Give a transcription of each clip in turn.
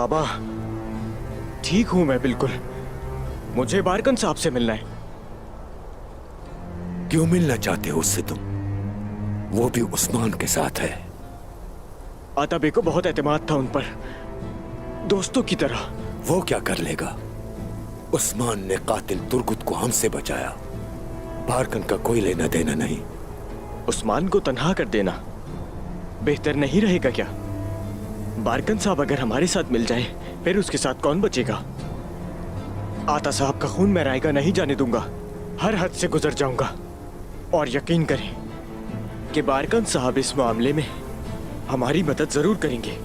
बाबा, ठीक हूं मैं बिल्कुल। मुझे बारकन साहब से मिलना है। क्यों मिलना चाहते हो उससे तुम? वो भी उस्मान के साथ है। आताबे को बहुत एतमाद था उन पर, दोस्तों की तरह। वो क्या कर लेगा? उस्मान ने कातिल तुर्गुत को हमसे बचाया। बारकन का कोई लेना देना नहीं। उस्मान को तन्हा कर देना बेहतर नहीं रहेगा क्या? बारकन साहब अगर हमारे साथ मिल जाए फिर उसके साथ कौन बचेगा? आता साहब का खून मैं रायगा नहीं जाने दूंगा। हर हद से गुजर जाऊंगा। और यकीन करें कि बारकन साहब इस मामले में हमारी मदद जरूर करेंगे।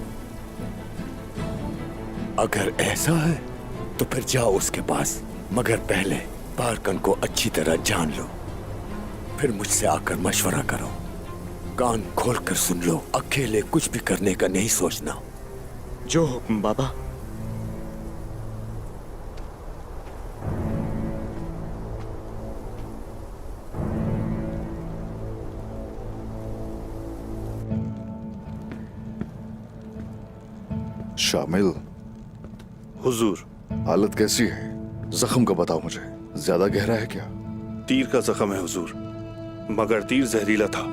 अगर ऐसा है तो फिर जाओ उसके पास, मगर पहले बारकन को अच्छी तरह जान लो, फिर मुझसे आकर मशवरा करो। कान खोलकर सुन लो, अकेले कुछ भी करने का नहीं सोचना। जो हुक्म बाबा। शामिल। हुजूर, हालत कैसी है? जख्म का बताओ मुझे, ज्यादा गहरा है क्या? तीर का जख्म है हुजूर, मगर तीर जहरीला था।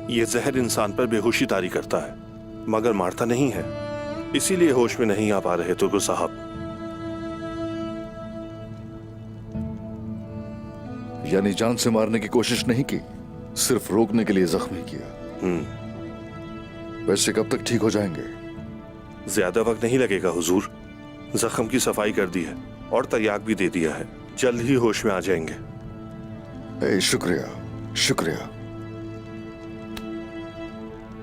ये जहर इंसान पर बेहोशी तारी करता है, मगर मारता नहीं है। इसीलिए होश में नहीं आ पा रहे तुर्गु साहब। यानी जान से मारने की कोशिश नहीं की, सिर्फ रोकने के लिए जख्मी किया। वैसे कब तक ठीक हो जाएंगे? ज्यादा वक्त नहीं लगेगा हुजूर। जख्म की सफाई कर दी है और तरियाक भी दे दिया है। जल्द ही होश में आ जाएंगे। शुक्रिया शुक्रिया।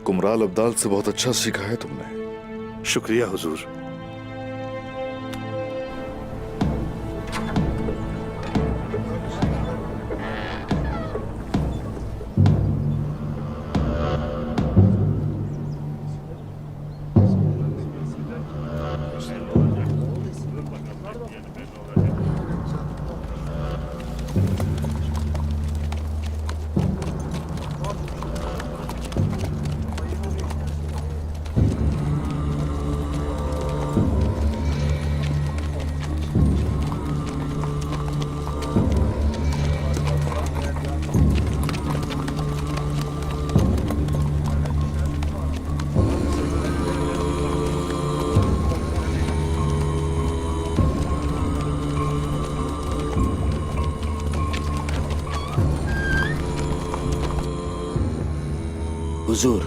कुमराल अब्दाल से बहुत अच्छा सीखा है तुमने। शुक्रिया हुजूर। हुजूर,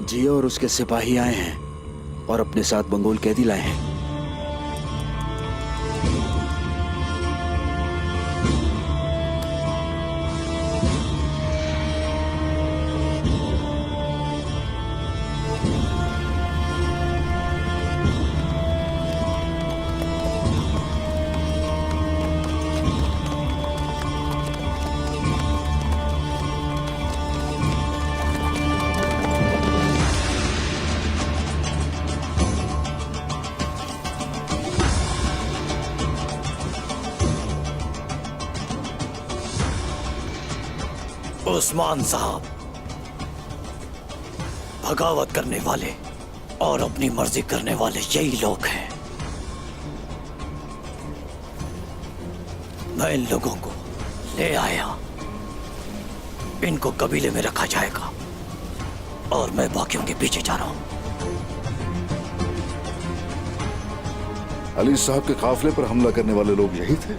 जियो और उसके सिपाही आए हैं और अपने साथ बंगोल कैदी लाए हैं। उस्मान साहब, बगावत करने वाले और अपनी मर्जी करने वाले यही लोग हैं। मैं इन लोगों को ले आया, इनको कबीले में रखा जाएगा और मैं बाकियों के पीछे जा रहा हूं। अली साहब के काफिले पर हमला करने वाले लोग यही थे?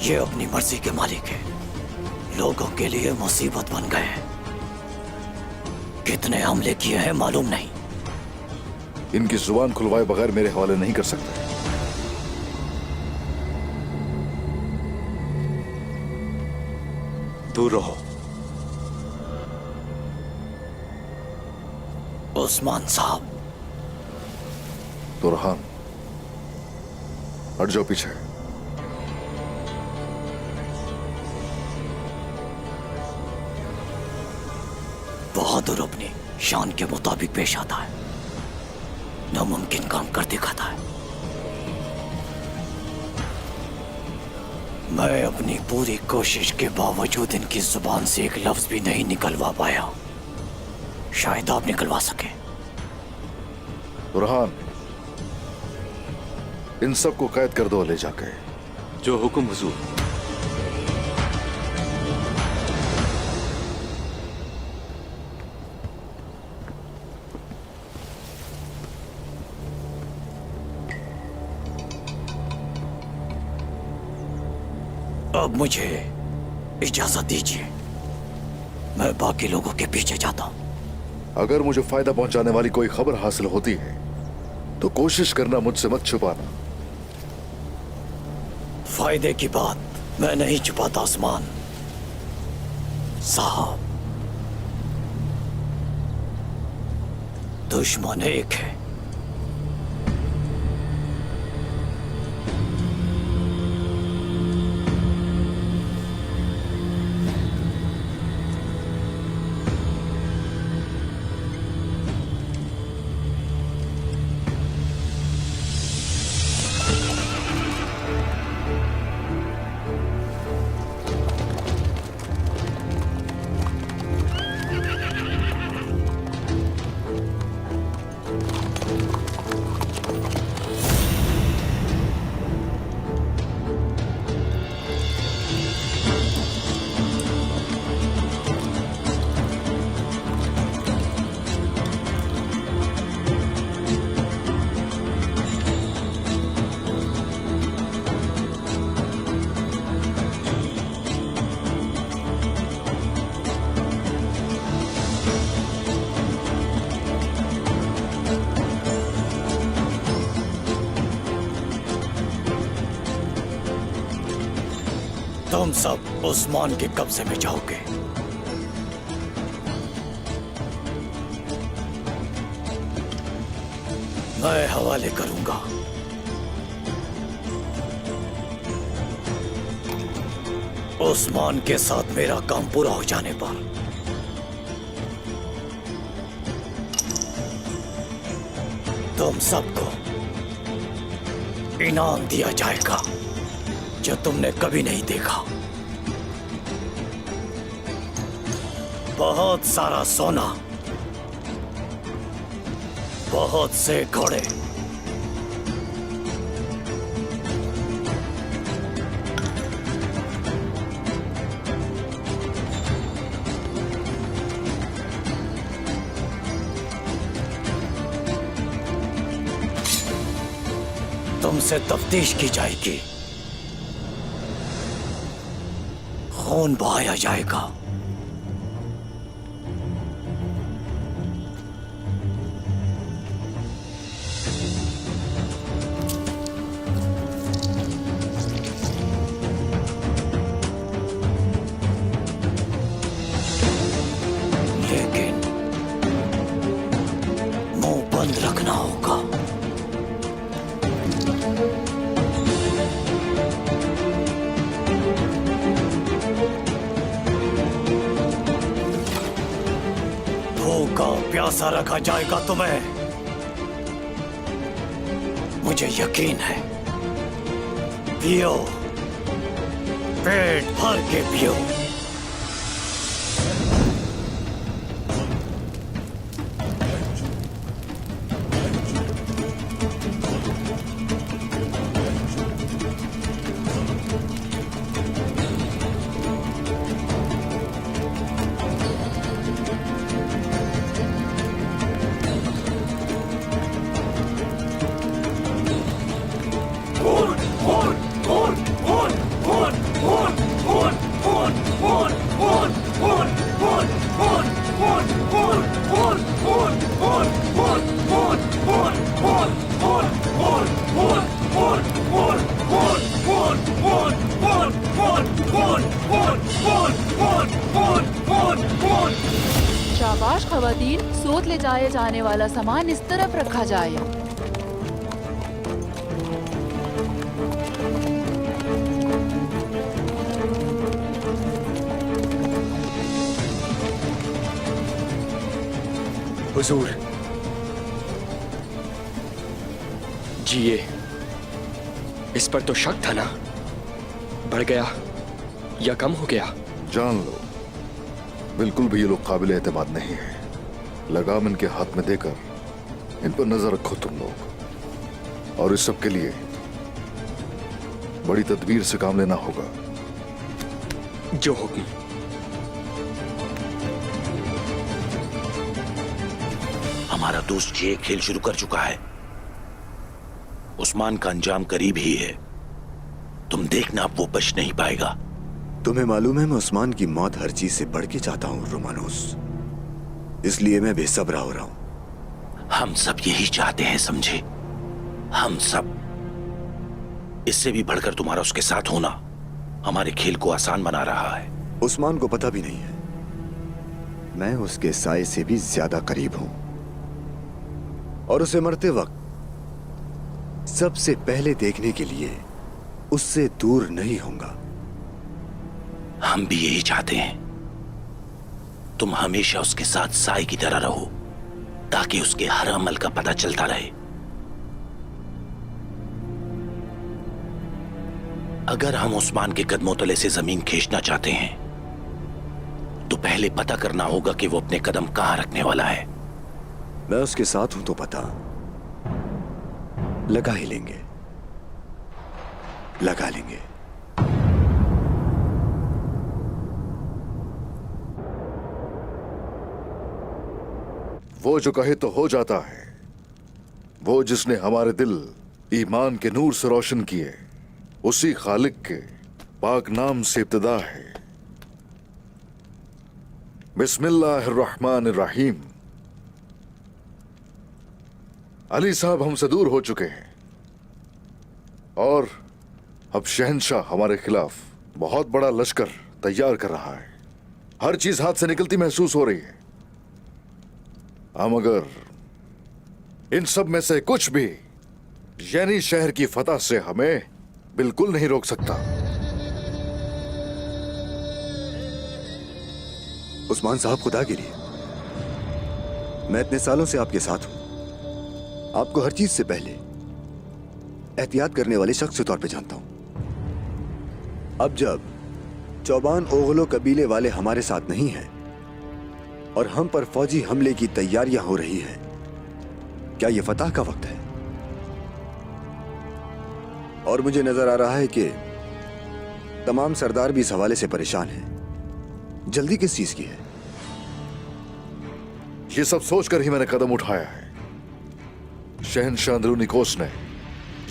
ये अपनी मर्जी के मालिक है, लोगों के लिए मुसीबत बन गए हैं। कितने हमले किए हैं मालूम नहीं। इनकी जुबान खुलवाए बगैर मेरे हवाले नहीं कर सकते। दूर रहो। उस्मान साहब। तुरहान, हट जाओ पीछे। बहादुर अपनी शान के मुताबिक पेश आता है, नामुमकिन काम कर दिखाता है। मैं अपनी पूरी कोशिश के बावजूद इनकी जुबान से एक लफ्ज भी नहीं निकलवा पाया। शायद आप निकलवा सके। बुरहान, इन सबको कैद कर दो ले जाके। जो हुक्म हुजूर। अब मुझे इजाजत दीजिए, मैं बाकी लोगों के पीछे जाता हूं। अगर मुझे फायदा पहुंचाने वाली कोई खबर हासिल होती है तो कोशिश करना मुझसे मत छुपाना। फायदे की बात मैं नहीं छुपाता उस्मान साहब। दुश्मन एक है, तुम सब उस्मान के कब्जे में जाओगे। मैं हवाले करूंगा। उस्मान के साथ मेरा काम पूरा हो जाने पर तुम सबको इनाम दिया जाएगा जो तुमने कभी नहीं देखा। बहुत सारा सोना, बहुत से घोड़े, तुमसे तफ्तीश की जाएगी, खून बहाया जाएगा। लेकिन मुंह बंद रखना होगा। भूखा प्यासा रखा जाएगा तुम्हें, मुझे यकीन है। पियो, पेट भर के पियो। शाबाश खवातीन, सोत ले जाए जाने वाला सामान इस तरफ रखा जाए। हुजूर जी, ये इस पर तो शक था ना, बढ़ गया या कम हो गया? जान लो, बिल्कुल भी ये लोग काबिल एतमाद नहीं है। लगाम इनके हाथ में देकर इन पर नजर रखो तुम लोग, और इस सब के लिए बड़ी तदबीर से काम लेना होगा। जो हुक्म। हमारा दोस्त ये खेल शुरू कर चुका है। उस्मान का अंजाम करीब ही है। तुम देखना, अब वो बच नहीं पाएगा। तुम्हें मालूम है मैं उस्मान की मौत हर चीज से बढ़ के चाहता हूं रोमानोस, इसलिए मैं बेसब्रा हो रहा हूं। हम सब यही चाहते हैं, समझे? हम सब। इससे भी बढ़कर तुम्हारा उसके साथ होना हमारे खेल को आसान बना रहा है। उस्मान को पता भी नहीं है मैं उसके साए से भी ज्यादा करीब हूं, और उसे मरते वक्त सबसे पहले देखने के लिए उससे दूर नहीं होऊंगा। हम भी यही चाहते हैं। तुम हमेशा उसके साथ साए की तरह रहो, ताकि उसके हर अमल का पता चलता रहे। अगर हम उस्मान के कदमों तले से जमीन खींचना चाहते हैं तो पहले पता करना होगा कि वो अपने कदम कहां रखने वाला है। मैं उसके साथ हूं तो पता लगा ही लेंगे, लगा लेंगे। वो जो कहे तो हो जाता है। वो जिसने हमारे दिल ईमान के नूर से रोशन किए, उसी खालिक के पाक नाम से इब्तिदा है। बिस्मिल्लाहिर्रहमानिर्रहीम। अली साहब हमसे दूर हो चुके हैं और अब शहंशाह हमारे खिलाफ बहुत बड़ा लश्कर तैयार कर रहा है। हर चीज हाथ से निकलती महसूस हो रही है। हम अगर इन सब में से कुछ भी यानी शहर की फतह से हमें बिल्कुल नहीं रोक सकता। उस्मान साहब, खुदा के लिए मैं इतने सालों से आपके साथ हूं, आपको हर चीज से पहले एहतियात करने वाले शख्स के तौर पे जानता हूं। अब जब चौबान ओगलो कबीले वाले हमारे साथ नहीं हैं और हम पर फौजी हमले की तैयारियां हो रही हैं, क्या यह फतह का वक्त है? और मुझे नजर आ रहा है कि तमाम सरदार भी इस हवाले से परेशान हैं। जल्दी किस चीज की है? ये सब सोचकर ही मैंने कदम उठाया है। शहंशाह अंदरूनी कोस ने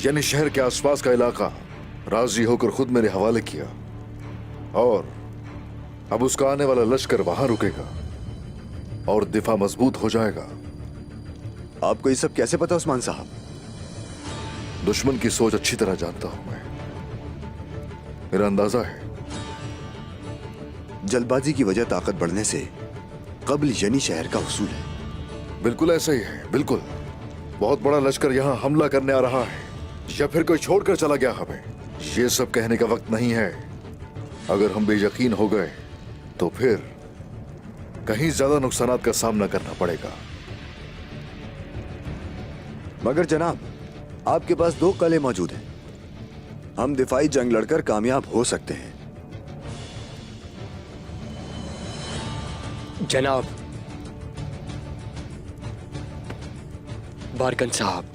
यानी शहर के आसपास का इलाका राजी होकर खुद मेरे हवाले किया, और अब उसका आने वाला लश्कर वहां रुकेगा और दिफा मजबूत हो जाएगा। आपको ये सब कैसे पता उस्मान साहब? दुश्मन की सोच अच्छी तरह जानता हूं मैं। मेरा अंदाजा है जल्दबाजी की वजह ताकत बढ़ने से कब्ल यानी शहर का उसूल है। बिल्कुल ऐसा ही है, बिल्कुल। बहुत बड़ा लश्कर यहां हमला करने आ रहा है, या फिर कोई छोड़कर चला गया हमें। ये सब कहने का वक्त नहीं है। अगर हम बेयकीन हो गए तो फिर कहीं ज्यादा नुकसानात का सामना करना पड़ेगा। मगर जनाब, आपके पास 2 कले मौजूद हैं। हम दिफाई जंग लड़कर कामयाब हो सकते हैं। जनाब बारकन साहब,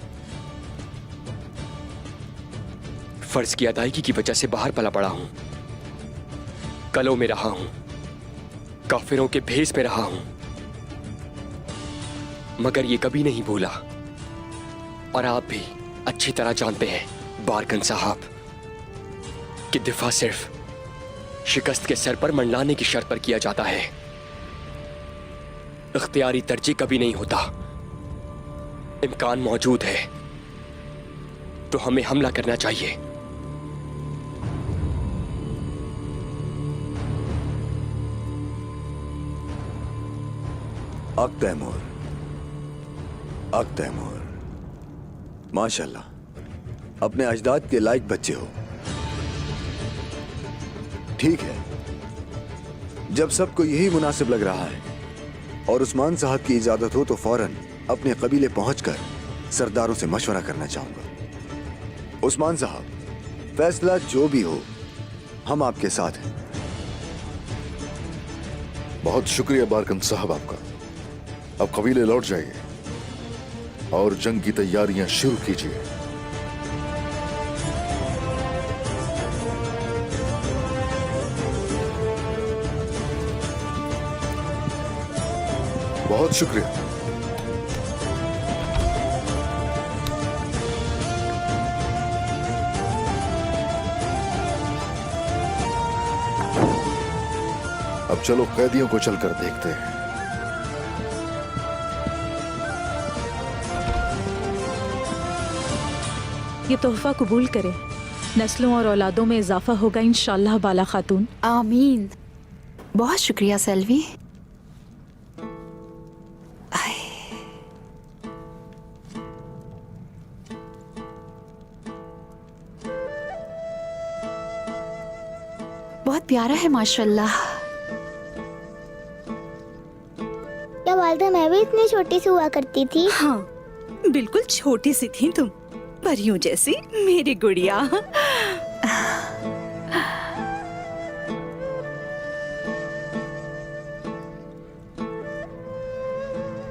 फर्ज की अदायगी की वजह से बाहर पला पड़ा हूं, कलों में रहा हूं, काफिरों के भेस में रहा हूं, मगर ये कभी नहीं भूला, और आप भी अच्छी तरह जानते हैं बारकन साहब कि दिफा सिर्फ शिकस्त के सर पर मंडलाने की शर्त पर किया जाता है। इख्तियारी तरजीह कभी नहीं होता। इम्कान मौजूद है तो हमें हमला करना चाहिए। अक तैमूर, अक तैमूर, माशाल्लाह, अपने अजदाद के लायक बच्चे हो। ठीक है, जब सबको यही मुनासिब लग रहा है और उस्मान साहब की इजाजत हो तो फौरन अपने कबीले पहुंचकर सरदारों से मशवरा करना चाहूंगा। उस्मान साहब, फैसला जो भी हो, हम आपके साथ हैं। बहुत शुक्रिया बारकन साहब आपका। अब कबीले लौट जाइए और जंग की तैयारियां शुरू कीजिए। बहुत शुक्रिया। अब चलो कैदियों को चलकर देखते हैं। ये तोहफा कबूल करें। नस्लों और औलादों में इजाफा होगा इंशाल्लाह बाला खातून। आमीन। बहुत शुक्रिया सेल्वी। बहुत प्यारा है माशाल्लाह। क्या वालदा मैं भी इतनी छोटी सी हुआ करती थी? हाँ, बिल्कुल छोटी सी थी तुम, परियों जैसी मेरी गुड़िया।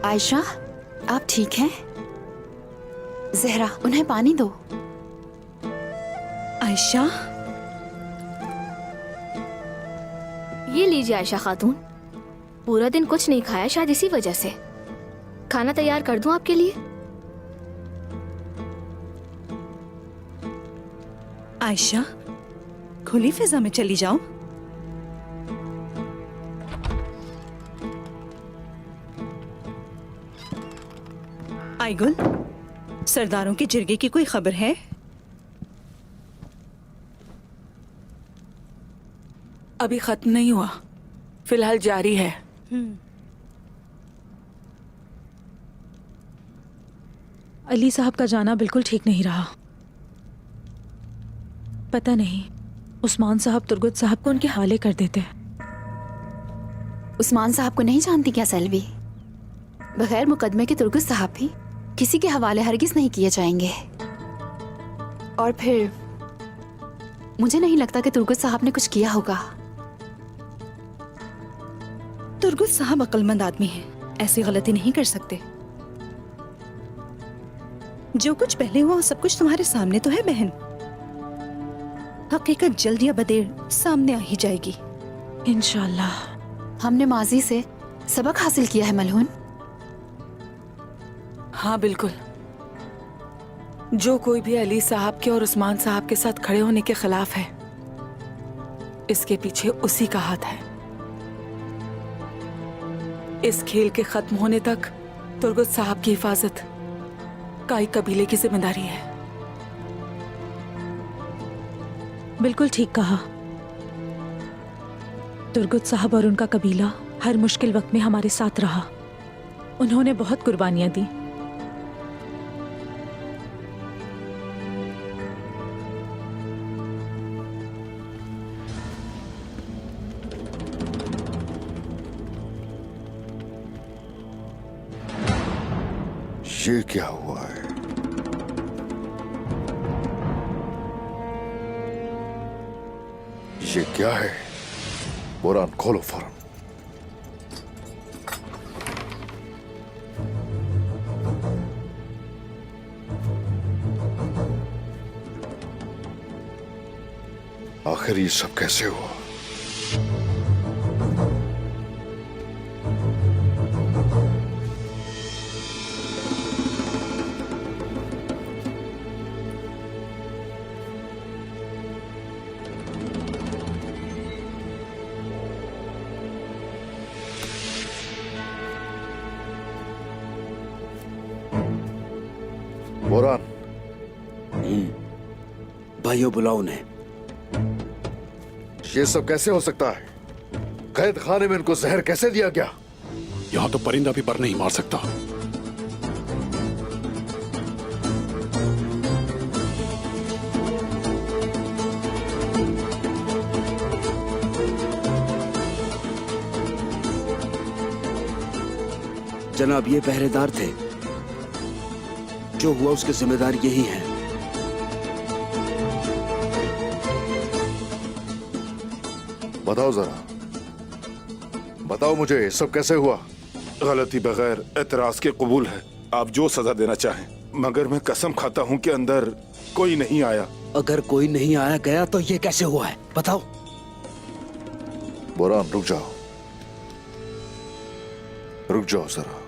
आयशा, आप ठीक हैं? जहरा, उन्हें पानी दो। आयशा, ये लीजिए आयशा खातून, पूरा दिन कुछ नहीं खाया, शायद इसी वजह से। खाना तैयार कर दूं आपके लिए? आयशा, खुली फिजा में चली जाओ। आईगुल, सरदारों की जिरगे की कोई खबर है? अभी खत्म नहीं हुआ, फिलहाल जारी है। अली साहब का जाना बिल्कुल ठीक नहीं रहा। पता नहीं उस्मान साहब तुर्गुत साहब को उनके हवाले कर देते। उस्मान साहब को नहीं जानती क्या सेल्वी? बगैर मुकदमे के तुर्गुत साहब भी किसी के हवाले हरगिज नहीं किए जाएंगे। और फिर मुझे नहीं लगता कि तुर्गुत साहब ने कुछ किया होगा। तुर्गुत साहब अक्लमंद आदमी हैं, ऐसी गलती नहीं कर सकते। जो कुछ पहले हुआ वो सब कुछ तुम्हारे सामने तो है बहन। हकीकत जल्द या बदेर सामने आ ही जाएगी इंशाल्लाह। हमने माजी से सबक हासिल किया है मलहून। हाँ बिल्कुल, जो कोई भी अली साहब के और उस्मान साहब के साथ खड़े होने के खिलाफ है, इसके पीछे उसी का हाथ है। इस खेल के खत्म होने तक तुर्गुत साहब की हिफाजत काई कबीले की जिम्मेदारी है। बिल्कुल ठीक कहा। तुर्गुत साहब और उनका कबीला हर मुश्किल वक्त में हमारे साथ रहा। उन्होंने बहुत कुर्बानियां दी। ये क्या हुआ है? ये क्या है? बुरान खोलो फौरन। आखिर ये सब कैसे हुआ? बोरान, भाइयों बुलाओ उन्हें। ये सब कैसे हो सकता है? कैद खाने में इनको जहर कैसे दिया गया? यहाँ तो परिंदा भी पर नहीं मार सकता। जनाब, ये पहरेदार थे। जो हुआ उसके जिम्मेदार यही हैं। बताओ जरा, बताओ मुझे सब कैसे हुआ? गलती बगैर एतराज के कबूल है। आप जो सजा देना चाहें, मगर मैं कसम खाता हूँ कि अंदर कोई नहीं आया। अगर कोई नहीं आया गया तो ये कैसे हुआ है, बताओ। बुरहान रुक जाओ, रुक जाओ जरा।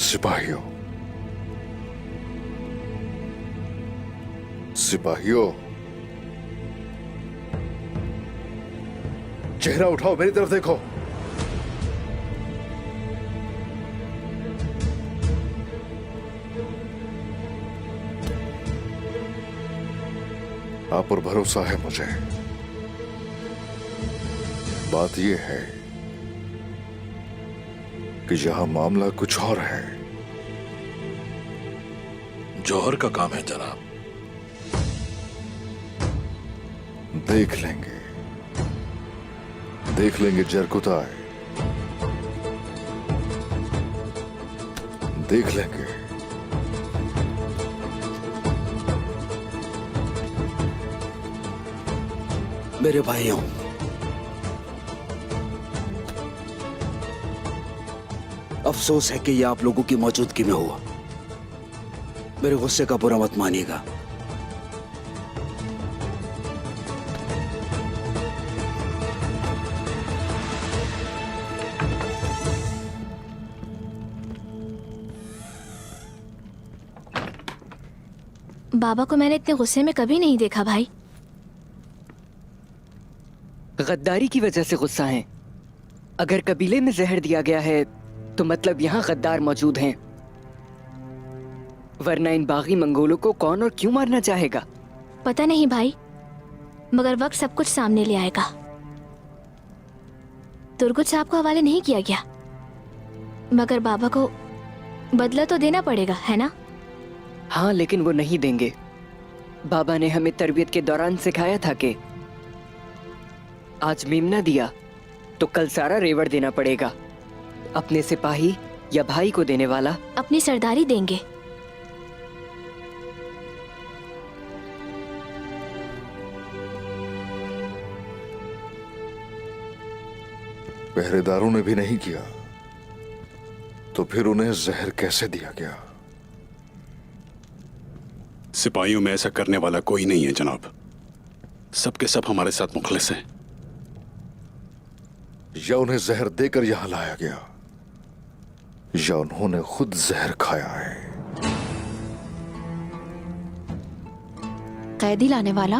सिपाहियों, सिपाहियों, चेहरा उठाओ, मेरी तरफ देखो। आप पर भरोसा है मुझे। बात यह है कि यहां मामला कुछ और है। जौहर का काम है जनाब। देख लेंगे, देख लेंगे जरकुताए, देख लेंगे। मेरे भाइयों, अफसोस है कि यह आप लोगों की मौजूदगी में हुआ। मेरे गुस्से का बुरा मत मानिएगा। बाबा को मैंने इतने गुस्से में कभी नहीं देखा भाई। गद्दारी की वजह से गुस्सा है। अगर कबीले में जहर दिया गया है तो मतलब यहाँ गद्दार मौजूद हैं, वरना इन बागी मंगोलों को कौन और क्यों मारना चाहेगा? पता नहीं भाई, मगर वक्त सब कुछ सामने ले आएगा। तुर्गुत साहब को हवाले नहीं किया गया, मगर बाबा को बदला तो देना पड़ेगा, है ना? हाँ, लेकिन वो नहीं देंगे। बाबा ने हमें तरबियत के दौरान सिखाया था कि आज मेमना दिया तो कल सारा रेवड़ देना पड़ेगा। अपने सिपाही या भाई को देने वाला अपनी सरदारी देंगे। पहरेदारों ने भी नहीं किया तो फिर उन्हें जहर कैसे दिया गया? सिपाहियों में ऐसा करने वाला कोई नहीं है जनाब। सबके सब हमारे साथ मुखलिस हैं। या उन्हें जहर देकर यहां लाया गया, या उन्होंने खुद जहर खाया है। कैदी लाने वाला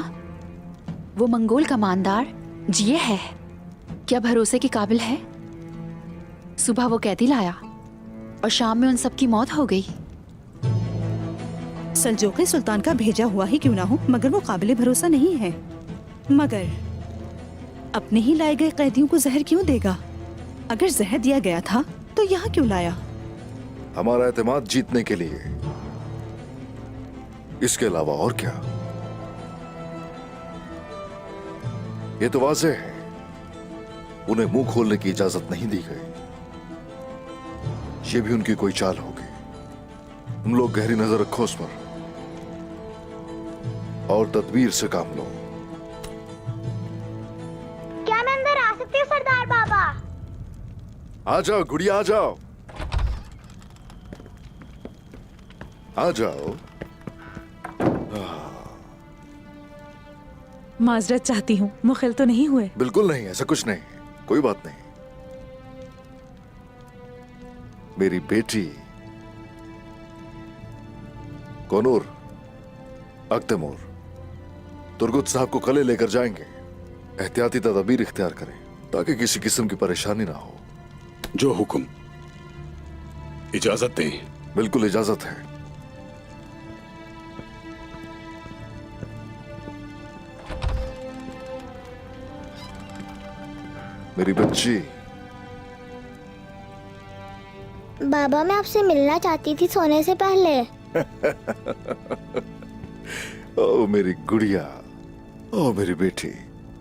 वो मंगोल कमांडर जिये है, क्या भरोसे के काबिल है? सुबह वो कैदी लाया और शाम में उन सबकी मौत हो गई। सल्जोक़ी सुल्तान का भेजा हुआ ही क्यों ना हो, मगर वो काबिले भरोसा नहीं है। मगर अपने ही लाए गए कैदियों को जहर क्यों देगा? अगर जहर दिया गया था तो यहाँ क्यों लाया? हमारा एतमाद जीतने के लिए, इसके अलावा और क्या? ये तो वाज़ेह है, उन्हें मुंह खोलने की इजाजत नहीं दी गई। ये भी उनकी कोई चाल होगी। तुम लोग गहरी नजर रखो उस पर और तदबीर से काम लो। क्या मैं अंदर आ सकती हूँ सरदार बाबा? आ जाओ गुड़िया, आ जाओ, आ जाओ। माजरत चाहती हूँ, मुखिल तो नहीं हुए? बिल्कुल नहीं, ऐसा कुछ नहीं, कोई बात नहीं। मेरी बेटी कोनूर, अख्तमूर, तुर्गुत साहब को कले लेकर जाएंगे। एहतियाती तदबीर इख्तियार करें ताकि किसी किस्म की परेशानी ना हो। जो हुक्म। इजाजत दें। बिल्कुल इजाजत है। मेरी बच्ची। बाबा, मैं आपसे मिलना चाहती थी सोने से पहले। ओ मेरी गुड़िया, ओ मेरी बेटी।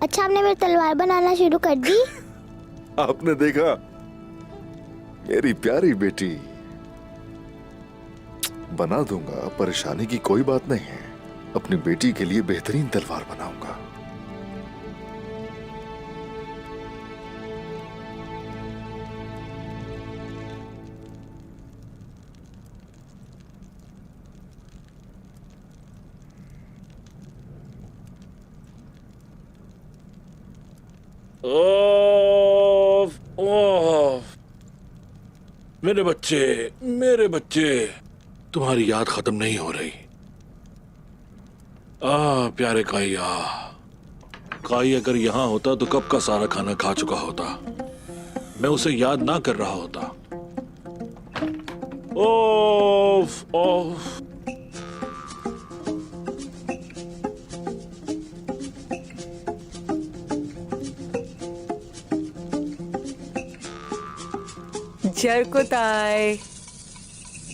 अच्छा, आपने मेरी तलवार बनाना शुरू कर दी? आपने देखा मेरी प्यारी बेटी? बना दूंगा, परेशानी की कोई बात नहीं है। अपनी बेटी के लिए बेहतरीन तलवार बनाऊंगा। मेरे बच्चे, तुम्हारी याद खत्म नहीं हो रही। प्यारे काई, काई अगर यहाँ होता तो कब का सारा खाना खा चुका होता। मैं उसे याद ना कर रहा होता। ओफ ओफ। जरकुताई,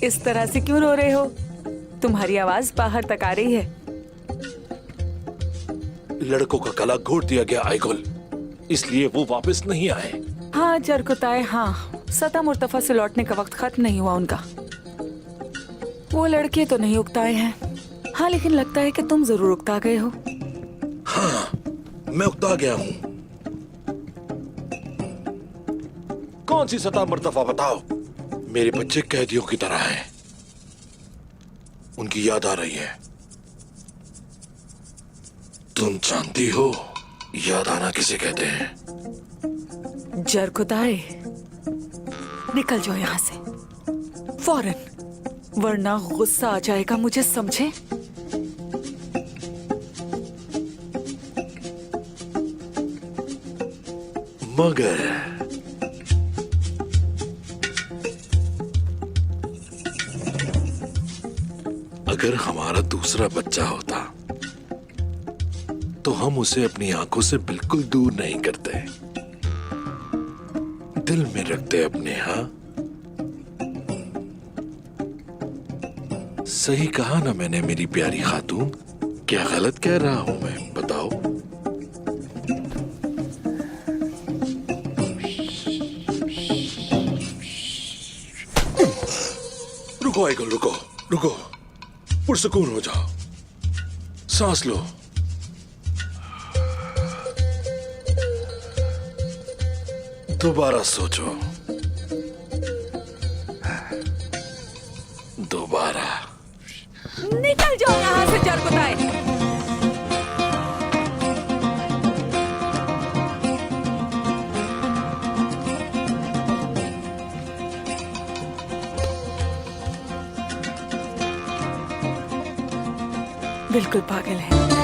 इस तरह से क्यों रो रहे हो? तुम्हारी आवाज बाहर तक आ रही है। लड़कों का गला घोट दिया गया आइगुल, इसलिए वो वापस नहीं आए। हाँ जरकुताई, हाँ, सता मुर्तफा से लौटने का वक्त खत्म नहीं हुआ उनका। वो लड़के तो नहीं उकताए हैं। हाँ, लेकिन लगता है कि तुम जरूर उकता गए हो। हाँ, मैं उकता गया हूँ। कौन सी सता मुर्तफा बताओ? मेरे बच्चे कैदियों की तरह हैं। उनकी याद आ रही है। तुम जानती हो याद आना किसे कहते हैं? जरकुताई, निकल जाओ यहाँ से फौरन, वरना गुस्सा आ जाएगा मुझे, समझे? मगर अगर हमारा दूसरा बच्चा होता तो हम उसे अपनी आंखों से बिल्कुल दूर नहीं करते, दिल में रखते अपने। हाँ, सही कहा ना मैंने मेरी प्यारी खातून? क्या गलत कह रहा हूं मैं, बताओ? रुको आइगुल, रुको रुको, पुरसुकून हो जाओ, सांस लो। दोबारा सोचो, दोबारा। निकल जाओ यहाँ से जरकुताई। बिल्कुल पागल है।